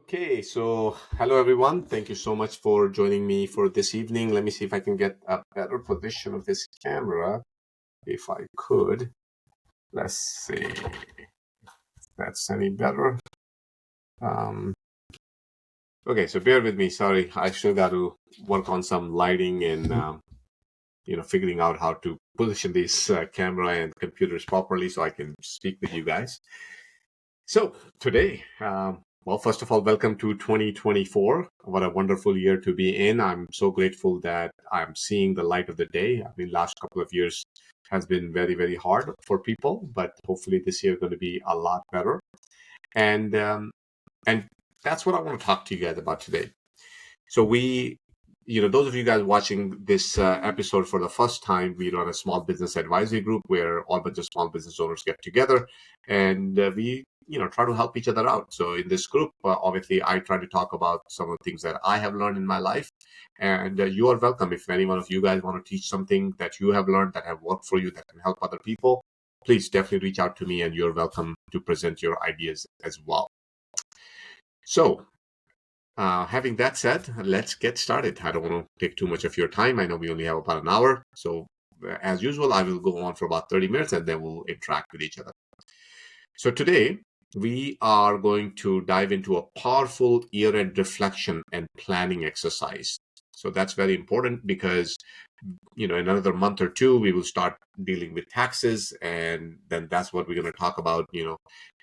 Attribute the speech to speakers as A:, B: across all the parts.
A: Okay, so hello everyone. Thank you so much for joining me for this evening. Let me see if I can get a better position of this camera. If I could, let's see if that's any better. Um, okay, so bear with me. Sorry, I still got to work on some lighting and figuring out how to position this camera and computers properly so I can speak with you guys. So today, well, first of all, welcome to 2024. What a wonderful year to be in. I'm so grateful that I'm seeing the light of the day. I mean, last couple of years has been very, very hard for people, but hopefully this year is going to be a lot better. And that's what I want to talk to you guys about today. So those of you guys watching this episode for the first time, we run a small business advisory group where all bunch of small business owners get together and we try to help each other out. So in this group, obviously, I try to talk about some of the things that I have learned in my life. And you are welcome. If any one of you guys want to teach something that you have learned that have worked for you that can help other people, please definitely reach out to me and you're welcome to present your ideas as well. So having that said, let's get started. I don't want to take too much of your time. I know we only have about an hour. So, as usual, I will go on for about 30 minutes and then we'll interact with each other. So, today we are going to dive into a powerful year end reflection and planning exercise. So, that's very important because in another month or two we will start dealing with taxes, and then that's what we're going to talk about.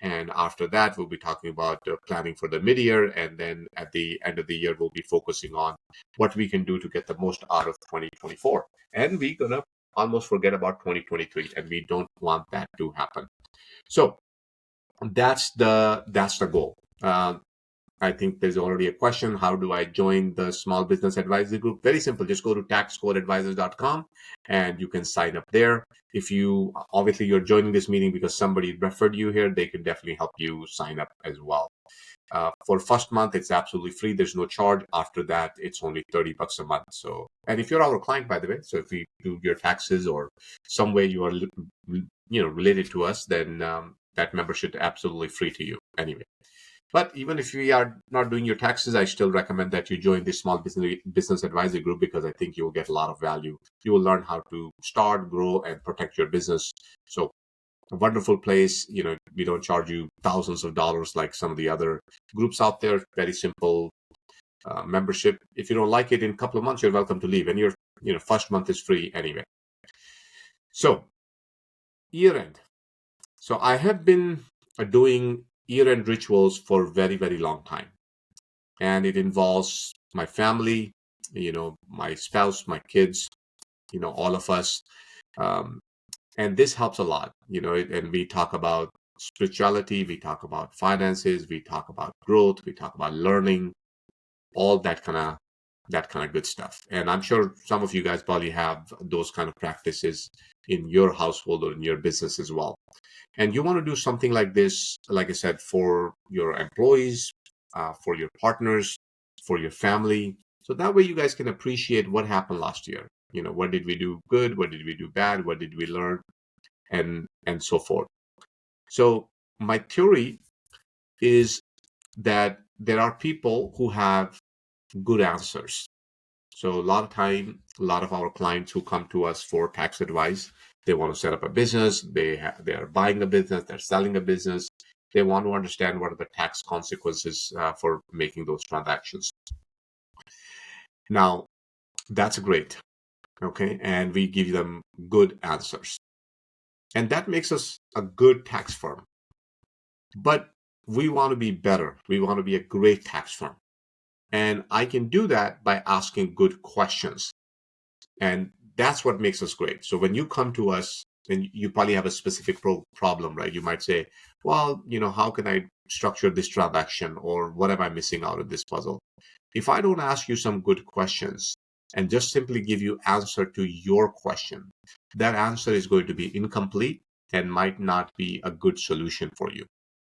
A: And after that we'll be talking about planning for the mid-year, and then at the end of the year we'll be focusing on what we can do to get the most out of 2024, and we're going to almost forget about 2023, and we don't want that to happen. So that's the goal. I think there's already a question. How do I join the Small Business Advisory Group? Very simple. Just go to taxcodeadvisors.com and you can sign up there. If you're joining this meeting because somebody referred you here, they can definitely help you sign up as well. For first month, it's absolutely free. There's no charge. After that, it's only $30 a month. So, and if you're our client, by the way, so if we do your taxes or some way you are, related to us, then that membership is absolutely free to you anyway. But even if we are not doing your taxes, I still recommend that you join this small business advisory group because I think you will get a lot of value. You will learn how to start, grow, and protect your business. So a wonderful place. We don't charge you thousands of dollars like some of the other groups out there. Very simple membership. If you don't like it in a couple of months, you're welcome to leave. And your first month is free anyway. So year end. So I have been doing year-end rituals for a very, very long time. And it involves my family, my spouse, my kids, all of us. Um, and this helps a lot, and we talk about spirituality, we talk about finances, we talk about growth, we talk about learning, all that kind of good stuff. And I'm sure some of you guys probably have those kind of practices in your household or in your business as well. And you want to do something like this, like I said, for your employees, for your partners, for your family. So that way you guys can appreciate what happened last year. What did we do good? What did we do bad? What did we learn? And so forth. So my theory is that there are people who have good answers. So a lot of our clients who come to us for tax advice, they want to set up a business, they are buying a business, they're selling a business. They want to understand what are the tax consequences for making those transactions. Now, that's great, okay? And we give them good answers. And that makes us a good tax firm. But we want to be better. We want to be a great tax firm. And I can do that by asking good questions. And that's what makes us great. So when you come to us, and you probably have a specific problem, right? You might say, well, how can I structure this transaction, or what am I missing out of this puzzle? If I don't ask you some good questions and just simply give you answer to your question, that answer is going to be incomplete and might not be a good solution for you.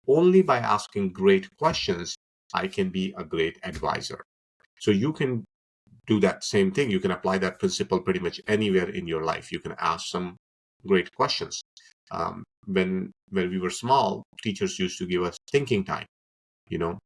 A: Only by asking great questions, I can be a great advisor. So you can do that same thing. You can apply that principle pretty much anywhere in your life. You can ask some great questions. When we were small, teachers used to give us thinking time. You know,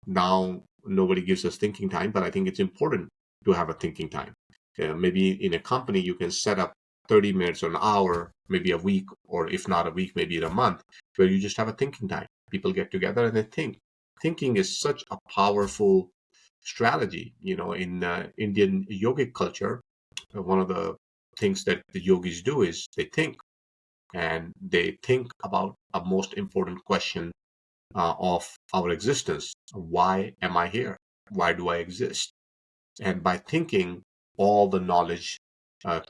A: Now nobody gives us thinking time, but I think it's important to have a thinking time. Maybe in a company, you can set up 30 minutes or an hour, maybe a week, or if not a week, maybe in a month, where you just have a thinking time. People get together and they think. Thinking is such a powerful strategy. In Indian yogic culture, one of the things that the yogis do is they think, and they think about a most important question of our existence. Why am I here? Why do I exist? And by thinking, all the knowledge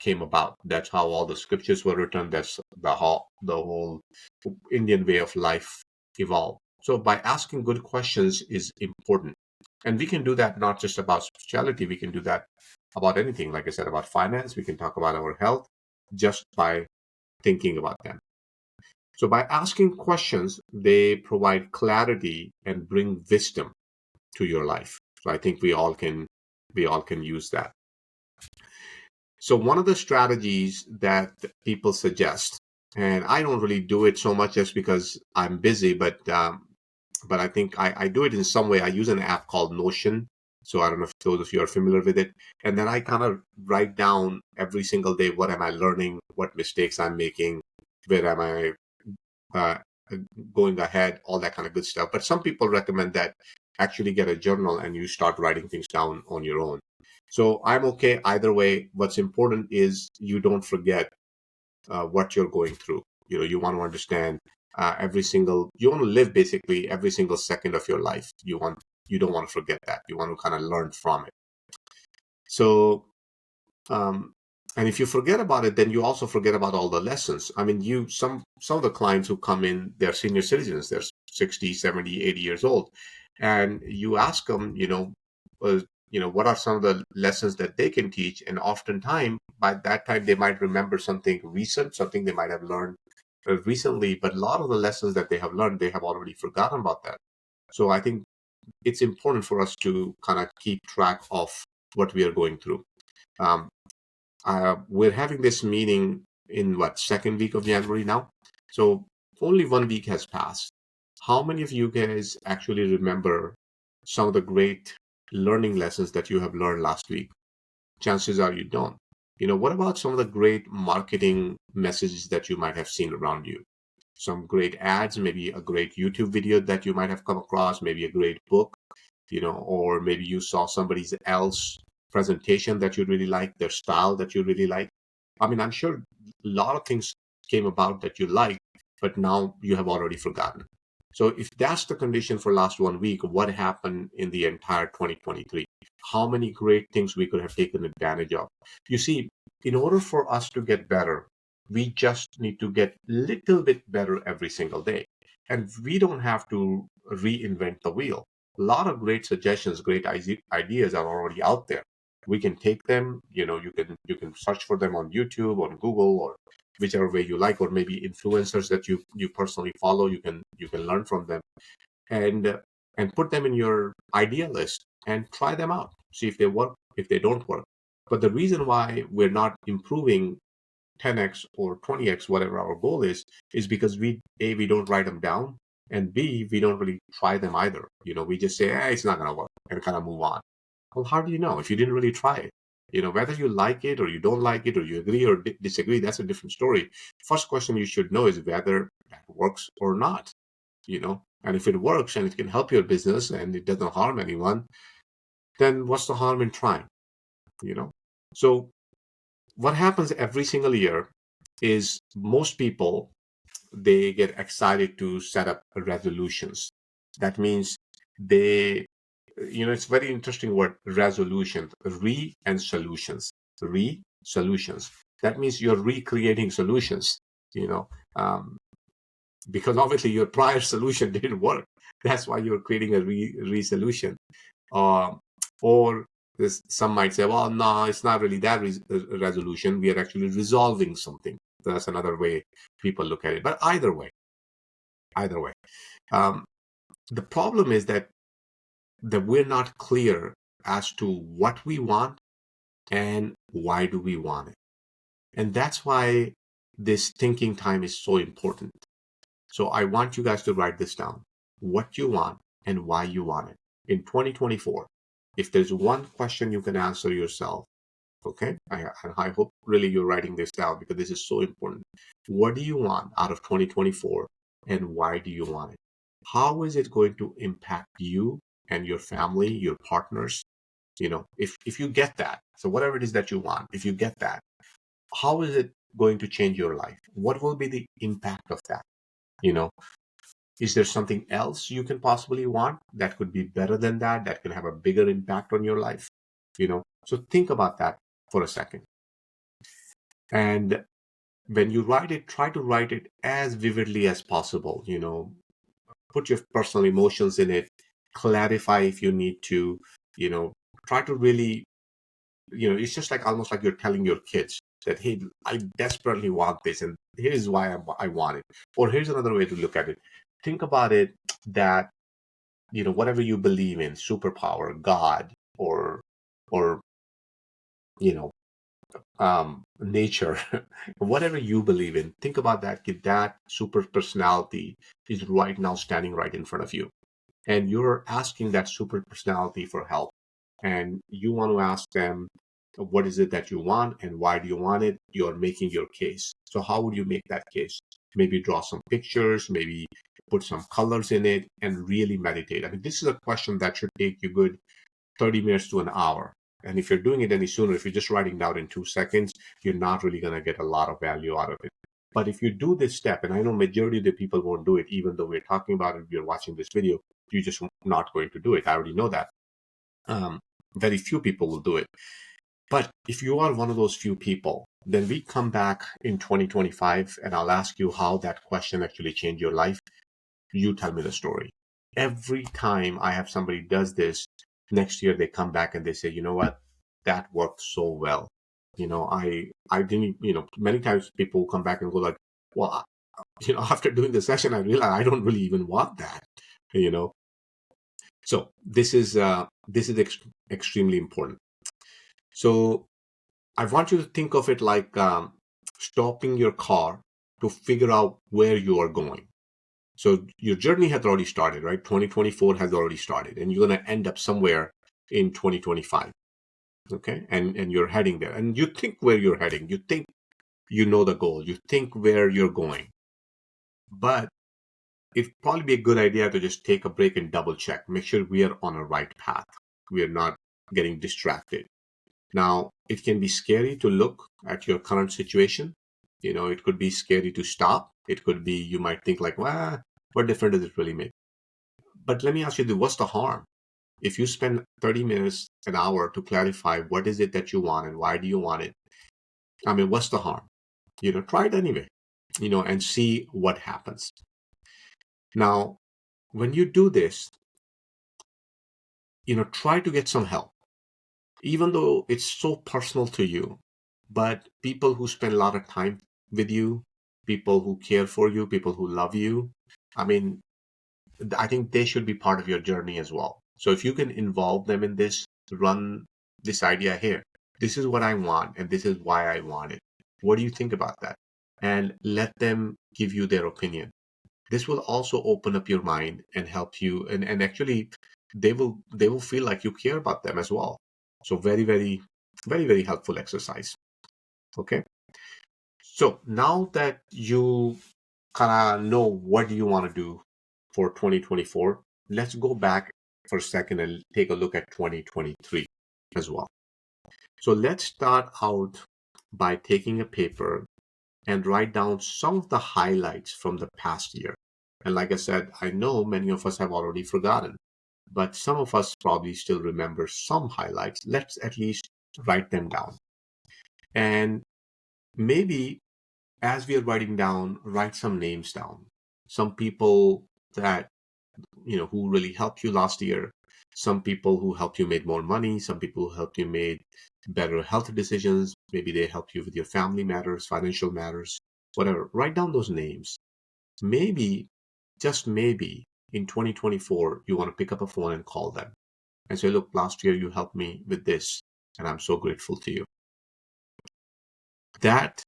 A: came about. That's how all the scriptures were written. That's the whole Indian way of life evolved. So by asking good questions is important. And we can do that not just about spirituality, we can do that about anything. Like I said, about finance, we can talk about our health just by thinking about them. So by asking questions, they provide clarity and bring wisdom to your life. So I think we all can use that. So one of the strategies that people suggest, and I don't really do it so much just because I'm busy, but I think I do it in some way. I use an app called Notion. So I don't know if those of you are familiar with it. And then I kind of write down every single day, what am I learning, what mistakes I'm making, where am I uh, going ahead, all that kind of good stuff. But some people recommend that actually get a journal and you start writing things down on your own. So I'm okay either way. What's important is you don't forget what you're going through. You want to understand you want to live basically every single second of your life. You don't want to forget that. You want to kind of learn from it. So, um, and if you forget about it, then you also forget about all the lessons. I mean, some of the clients who come in, they're senior citizens, they're 60, 70, 80 years old. And you ask them, what are some of the lessons that they can teach? And oftentimes, by that time, they might remember something recent, something they might have learned recently, but a lot of the lessons that they have learned, they have already forgotten about that. So I think it's important for us to kind of keep track of what we are going through. Um, we're having this meeting in second week of January now. So only 1 week has passed. How many of you guys actually remember some of the great learning lessons that you have learned last week? Chances are you don't. What about some of the great marketing messages that you might have seen around you? Some great ads, maybe a great YouTube video that you might have come across, maybe a great book, or maybe you saw somebody else presentation that you really like, their style that you really like. I mean, I'm sure a lot of things came about that you like, but now you have already forgotten. So if that's the condition for last 1 week, what happened in the entire 2023? How many great things we could have taken advantage of? You see, in order for us to get better, we just need to get a little bit better every single day. And we don't have to reinvent the wheel. A lot of great suggestions, great ideas are already out there. We can take them, you can search for them on YouTube, on Google, or whichever way you like, or maybe influencers that you personally follow, you can learn from them, and put them in your idea list and try them out. See if they work, if they don't work. But the reason why we're not improving 10x or 20x, whatever our goal is because we don't write them down, and B, we don't really try them either. We just say, it's not going to work, and kind of move on. Well, how do you know if you didn't really try it? Whether you like it or you don't like it, or you agree or disagree, that's a different story. First question you should know is whether that works or not. And if it works and it can help your business and it doesn't harm anyone, then what's the harm in trying? You know. So what happens every single year is most people, they get excited to set up resolutions. That means they, it's very interesting word, resolution, re and solutions, solutions. That means you're recreating solutions, you know, um, because obviously your prior solution didn't work. That's why you're creating a re-solution. Um, or some might say, well, no, it's not really that resolution. We are actually resolving something. That's another way people look at it. But either way, um, the problem is that we're not clear as to what we want and why do we want it. And that's why this thinking time is so important. So I want you guys to write this down, what you want and why you want it. in 2024, if there's one question you can answer yourself, okay, I hope really you're writing this down because this is so important. What do you want out of 2024 and why do you want it? How is it going to impact you and your family, your partners? If you get that, so whatever it is that you want, if you get that, how is it going to change your life? What will be the impact of that? You know, is there something else you can possibly want that could be better than that, that can have a bigger impact on your life? So think about that for a second. And when you write it, try to write it as vividly as possible. Put your personal emotions in it, clarify if you need to, you know, try to really, it's just like almost like you're telling your kids that, hey, I desperately want this, and here's why I want it. Or here's another way to look at it. Think about it that, whatever you believe in, superpower, God, or, you know, nature, whatever you believe in, think about that super personality is right now standing right in front of you. And you're asking that super personality for help. And you want to ask them, what is it that you want and why do you want it? You're making your case. So how would you make that case? Maybe draw some pictures, maybe put some colors in it and really meditate. I mean, this is a question that should take you good 30 minutes to an hour. And if you're doing it any sooner, if you're just writing down in 2 seconds, you're not really going to get a lot of value out of it. But if you do this step, and I know majority of the people won't do it, even though we're talking about it, you're watching this video, you're just not going to do it. I already know that. Um, Very few people will do it. But if you are one of those few people, then we come back in 2025 and I'll ask you how that question actually changed your life. You tell me the story. Every time I have somebody does this, next year they come back and they say, you know what, that worked so well. I didn't, many times people come back and go like, well, after doing the session, I realized I don't really even want that, you know. So this is extremely important. So I want you to think of it like stopping your car to figure out where you are going. So your journey has already started, right? 2024 has already started, and you're going to end up somewhere in 2025. Okay. And you're heading there, and you think where you're heading. You think you know the goal. You think where you're going. But it'd probably be a good idea to just take a break and double check. Make sure we are on a right path. We are not getting distracted. Now, it can be scary to look at your current situation. It could be scary to stop. It could be, you might think like, well, what difference does it really make? But let me ask you, what's the harm? If you spend 30 minutes, an hour to clarify what is it that you want and why do you want it? I mean, what's the harm? Try it anyway, and see what happens. Now, when you do this, try to get some help, even though it's so personal to you. But people who spend a lot of time with you, people who care for you, people who love you, I mean, I think they should be part of your journey as well. So if you can involve them in this, run this idea here. This is what I want, and this is why I want it. What do you think about that? And let them give you their opinion. This will also open up your mind and help you, and actually they will feel like you care about them as well. So very, very, very, very helpful exercise. Okay. So now that you kind of know what do you want to do for 2024, let's go back for a second and take a look at 2023 as well. So let's start out by taking a paper and write down some of the highlights from the past year. And like I said, I know many of us have already forgotten, but some of us probably still remember some highlights. Let's at least write them down. And maybe as we are writing down, write some names down. Some people that, who really helped you last year. Some people who helped you made more money. Some people who helped you made better health decisions. Maybe they helped you with your family matters, financial matters, whatever. Write down those names. Maybe, just maybe, in 2024, you want to pick up a phone and call them and say, look, last year you helped me with this, and I'm so grateful to you. That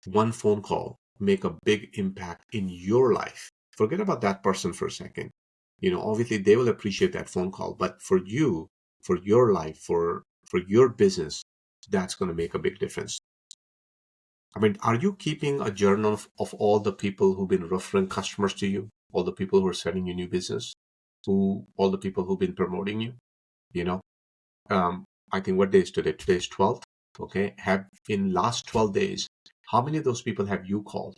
A: one phone call make a big impact in your life. Forget about that person for a second. Obviously they will appreciate that phone call, but for you, for your life, for your business, that's going to make a big difference. I mean, are you keeping a journal of all the people who've been referring customers to you, all the people who are sending you new business, all the people who've been promoting you? You know, um, I think what day is today? Today is 12th. Okay. Have in last 12 days, how many of those people have you called?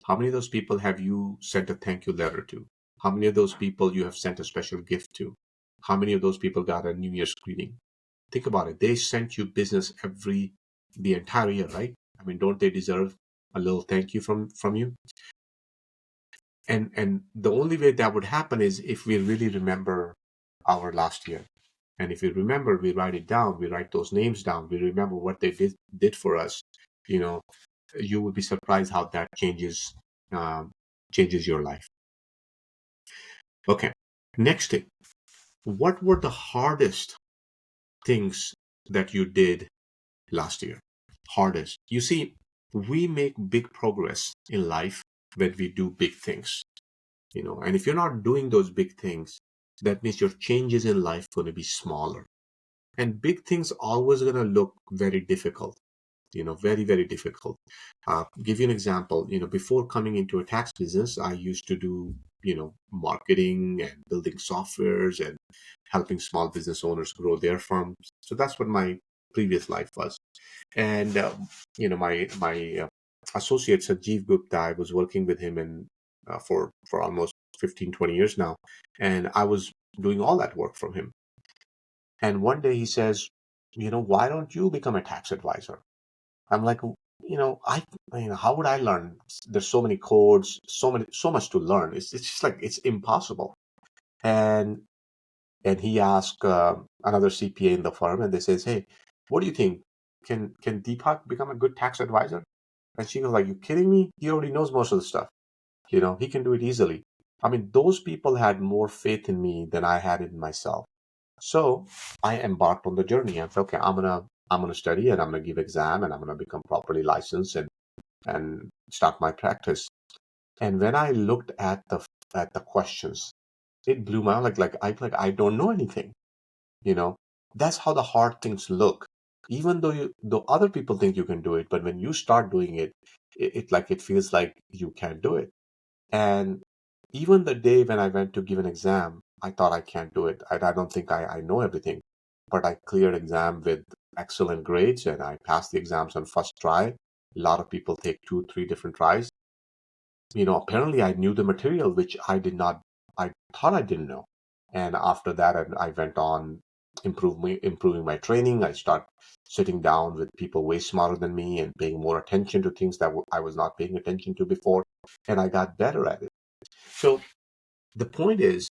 A: How many of those people have you sent a thank you letter to? How many of those people you have sent a special gift to? How many of those people got a New Year's greeting? Think about it. They sent you business the entire year, right? I mean, don't they deserve a little thank you from you? And the only way that would happen is if we really remember our last year. And if we remember, we write it down, we write those names down, we remember what they did for us. You know, you would be surprised how that um, changes your life. Okay. Next thing, what were the hardest things that you did last year? Hardest. You see, we make big progress in life when we do big things. And if you're not doing those big things, that means your changes in life going to be smaller. And big things always going to look very difficult. Very, very difficult. Give you an example. Before coming into a tax business, I used to do, marketing and building softwares and helping small business owners grow their firms. So that's what my previous life was. And, my associate, Sanjeev Gupta, I was working with him for almost 15, 20 years now. And I was doing all that work from him. And one day he says, why don't you become a tax advisor? I'm like, how would I learn? There's so many codes, so much to learn. It's just like, it's impossible. And he asked another CPA in the firm, and they says, hey, what do you think? Can Deepak become a good tax advisor? And she goes like, you kidding me? He already knows most of the stuff. He can do it easily. I mean, those people had more faith in me than I had in myself. So I embarked on the journey. I said, okay, I'm gonna study and I'm gonna give exam and I'm gonna become properly licensed and start my practice. And when I looked at the questions, it blew my mind. I don't know anything. You know, that's how the hard things look. Even though other people think you can do it, but when you start doing it, it feels like you can't do it. And even the day when I went to give an exam, I thought I can't do it. I don't think I know everything. But I cleared exam with excellent grades and I passed the exams on first try. A lot of people take two, three different tries. Apparently I knew the material, which I thought I didn't know. And after that, I went on improving my training. I start sitting down with people way smarter than me and paying more attention to things that I was not paying attention to before. And I got better at it. So the point is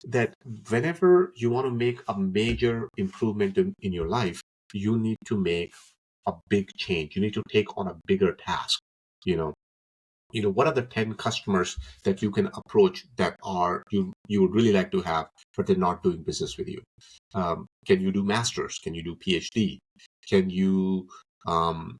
A: that whenever you want to make a major improvement in your life, you need to make a big change. You need to take on a bigger task. You know, what are the 10 customers that you can approach that are you would really like to have, but they're not doing business with you? Can you do masters? Can you do PhD? Can you um,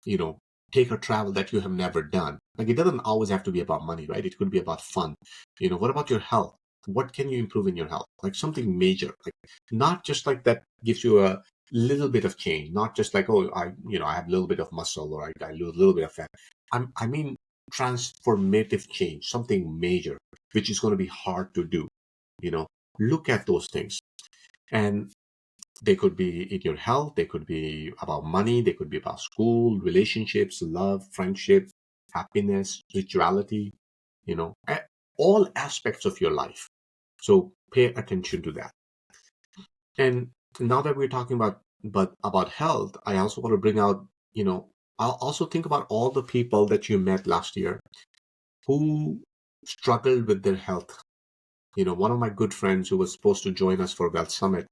A: you know take a travel that you have never done? Like, it doesn't always have to be about money, right? It could be about fun. What about your health? What can you improve in your health? Like something major, like not just like that gives you a little bit of change, not just like, oh, I have a little bit of muscle, or I lose a little bit of fat. I mean transformative change, something major, which is going to be hard to do. you know Look at those things, and they could be in your health, they could be about money, they could be about school, relationships, love, friendship, happiness, spirituality, all aspects of your life. So pay attention to that. And now that we're talking about health, I also want to bring out, I'll also think about all the people that you met last year who struggled with their health. One of my good friends who was supposed to join us for Wealth Summit,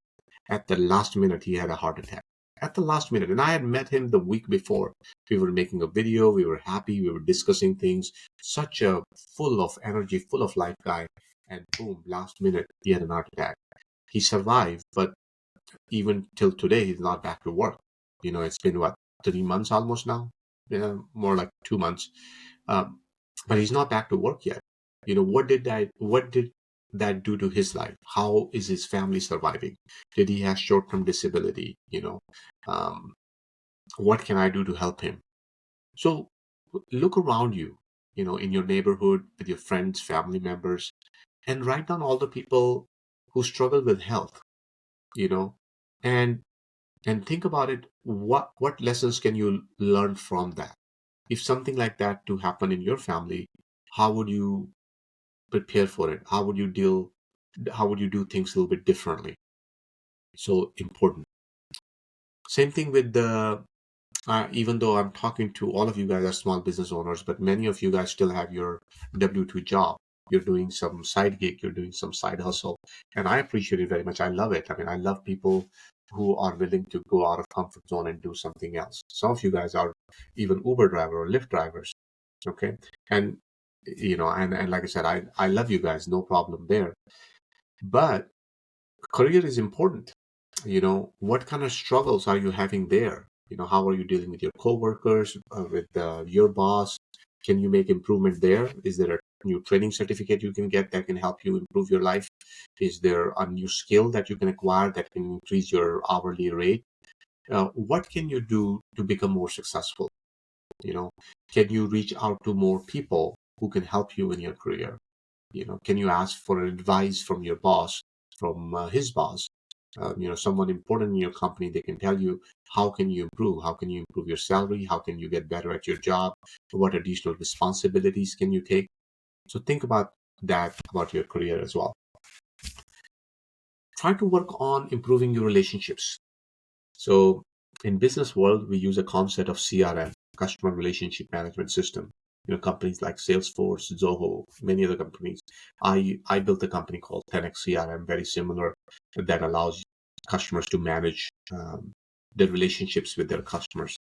A: at the last minute, he had a heart attack. At the last minute. And I had met him the week before. We were making a video. We were happy. We were discussing things. Such a full of energy, full of life guy. And boom, last minute, he had an heart attack. He survived, but even till today, he's not back to work. It's been what, 3 months almost now? Yeah, more like 2 months. But he's not back to work yet. What did that do to his life? How is his family surviving? Did he have short-term disability? Um, what can I do to help him? So look around you, in your neighborhood, with your friends, family members, and write down all the people who struggle with health, you know, and think about it. What lessons can you learn from that? If something like that to happen in your family, how would you prepare for it? How would you do things a little bit differently? So important. Same thing with the even though I'm talking to all of you guys as small business owners, but many of you guys still have your W-2 job. You're doing some side gig, you're doing some side hustle. And I appreciate it very much. I love it. I mean, I love people who are willing to go out of comfort zone and do something else. Some of you guys are even Uber driver or Lyft drivers. Okay. And and like I said, I love you guys, no problem there. But career is important. What kind of struggles are you having there? How are you dealing with your coworkers, with your boss? Can you make improvement there? Is there a new training certificate you can get that can help you improve your life? Is there a new skill that you can acquire that can increase your hourly rate? What can you do to become more successful? Can you reach out to more people who can help you in your career? Can you ask for advice from your boss, from his boss? Someone important in your company, they can tell you how can you improve? How can you improve your salary? How can you get better at your job? What additional responsibilities can you take? So think about that about your career as well. Try to work on improving your relationships. So in business world, we use a concept of CRM, customer relationship management system. Companies like Salesforce, Zoho, many other companies. I built a company called 10x CRM, very similar, that allows customers to manage their relationships with their customers.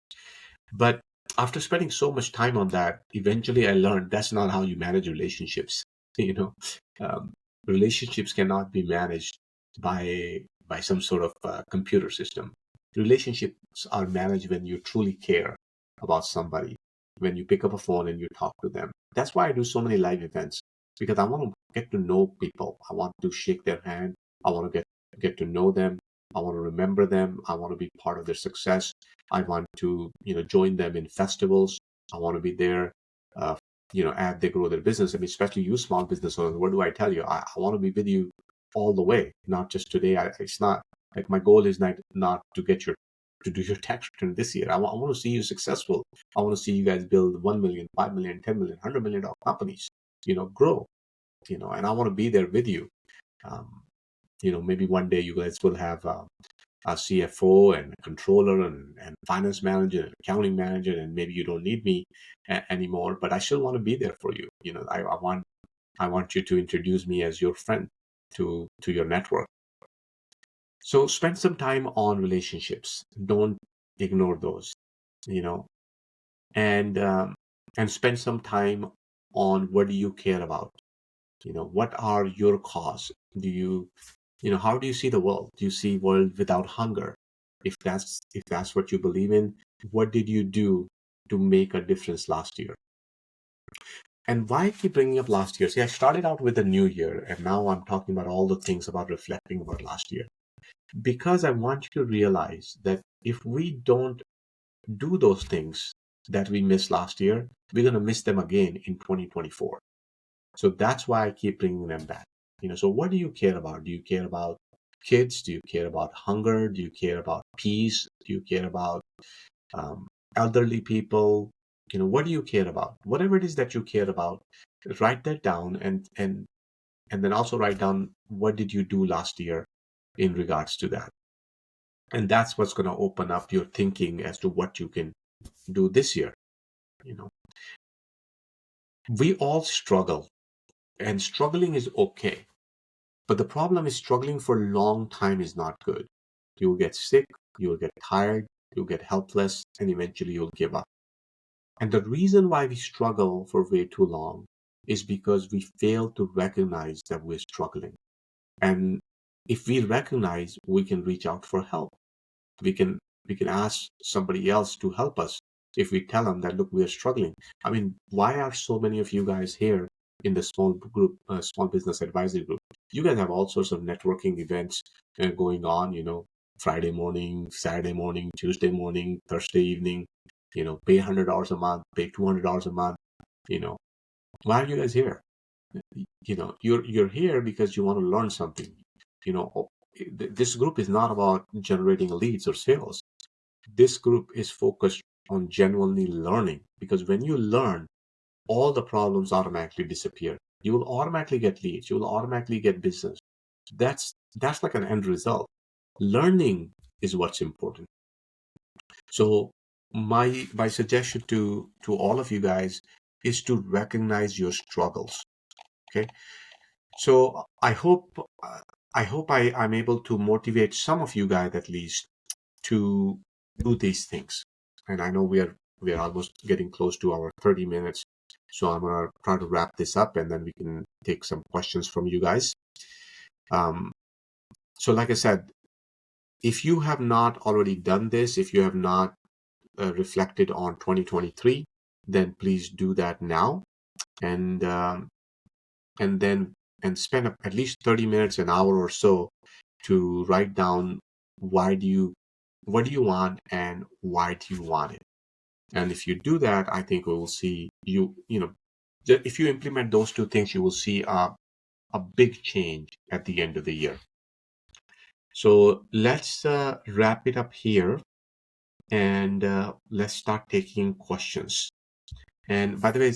A: But after spending so much time on that, eventually I learned that's not how you manage relationships. You know, um, Relationships cannot be managed by some sort of computer system. Relationships are managed when you truly care about somebody, when you pick up a phone and you talk to them. That's why I do so many live events, because I want to get to know people. I want to shake their hand. I want to get to know them. I want to remember them. I want to be part of their success. I want to, join them in festivals. I want to be there, uh, as they grow their business. I mean, especially you small business owners, what do I tell you? I want to be with you all the way, not just today. It's not like my goal is not to do your tax return this year. I want to see you successful. I want to see you guys build 1 million, 5 million, 10 million, $100 million companies, grow, and I want to be there with you. Um, Maybe one day you guys will have a CFO and a controller and finance manager and accounting manager, and maybe you don't need me anymore, but I still want to be there for you. I want you to introduce me as your friend to your network. So spend some time on relationships. Don't ignore those, you know, and spend some time on what do you care about. What are your cause? Do you how do you see the world? Do you see world without hunger? If that's what you believe in, what did you do to make a difference last year? And why I keep bringing up last year? See, I started out with the new year, and now I'm talking about all the things about reflecting about last year. Because I want you to realize that if we don't do those things that we missed last year, we're going to miss them again in 2024. So that's why I keep bringing them back. So what do you care about? Do you care about kids? Do you care about hunger? Do you care about peace? Do you care about um, elderly people? What do you care about? Whatever it is that you care about, write that down, and then also write down what did you do last year in regards to that. And that's what's going to open up your thinking as to what you can do this year. You know, we all struggle, and struggling is okay. But the problem is struggling for a long time is not good. You will get sick, you will get tired, you'll get helpless, and eventually you'll give up. And the reason why we struggle for way too long is because we fail to recognize that we're struggling. And if we recognize, we can reach out for help. We can ask somebody else to help us if we tell them that, look, we are struggling. I mean, why are so many of you guys here in the small business advisory group, you guys have all sorts of networking events going on, Friday morning, Saturday morning, Tuesday morning, Thursday evening, pay $100 a month, pay $200 a month, you know, why are you guys here? You're here because you want to learn something. This group is not about generating leads or sales. This group is focused on genuinely learning, because when you learn, all the problems automatically disappear. You will automatically get leads. You will automatically get business. That's like an end result. Learning is what's important. So my suggestion to all of you guys is to recognize your struggles. Okay. So I'm able to motivate some of you guys at least to do these things. And I know we are almost getting close to our 30 minutes. So I'm gonna try to wrap this up, and then we can take some questions from you guys. So like I said, if you have not already done this, if you have not reflected on 2023, then please do that now, and then spend at least 30 minutes, an hour or so, to write down what do you want and why do you want it. And if you do that, I think we will see if you implement those two things, you will see a big change at the end of the year. So let's wrap it up here, and let's start taking questions. And by the way,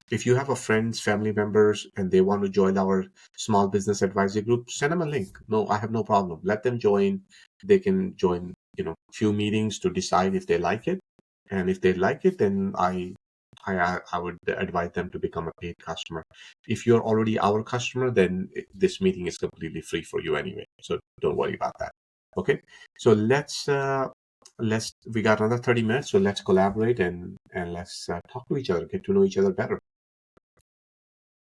A: if you have a friends, family members, and they want to join our small business advisory group, send them a link. No, I have no problem. Let them join. They can join, few meetings to decide if they like it. And if they like it, then I would advise them to become a paid customer. If you're already our customer, then this meeting is completely free for you anyway. So don't worry about that. Okay. So we got another 30 minutes. So let's collaborate and let's talk to each other, get to know each other better.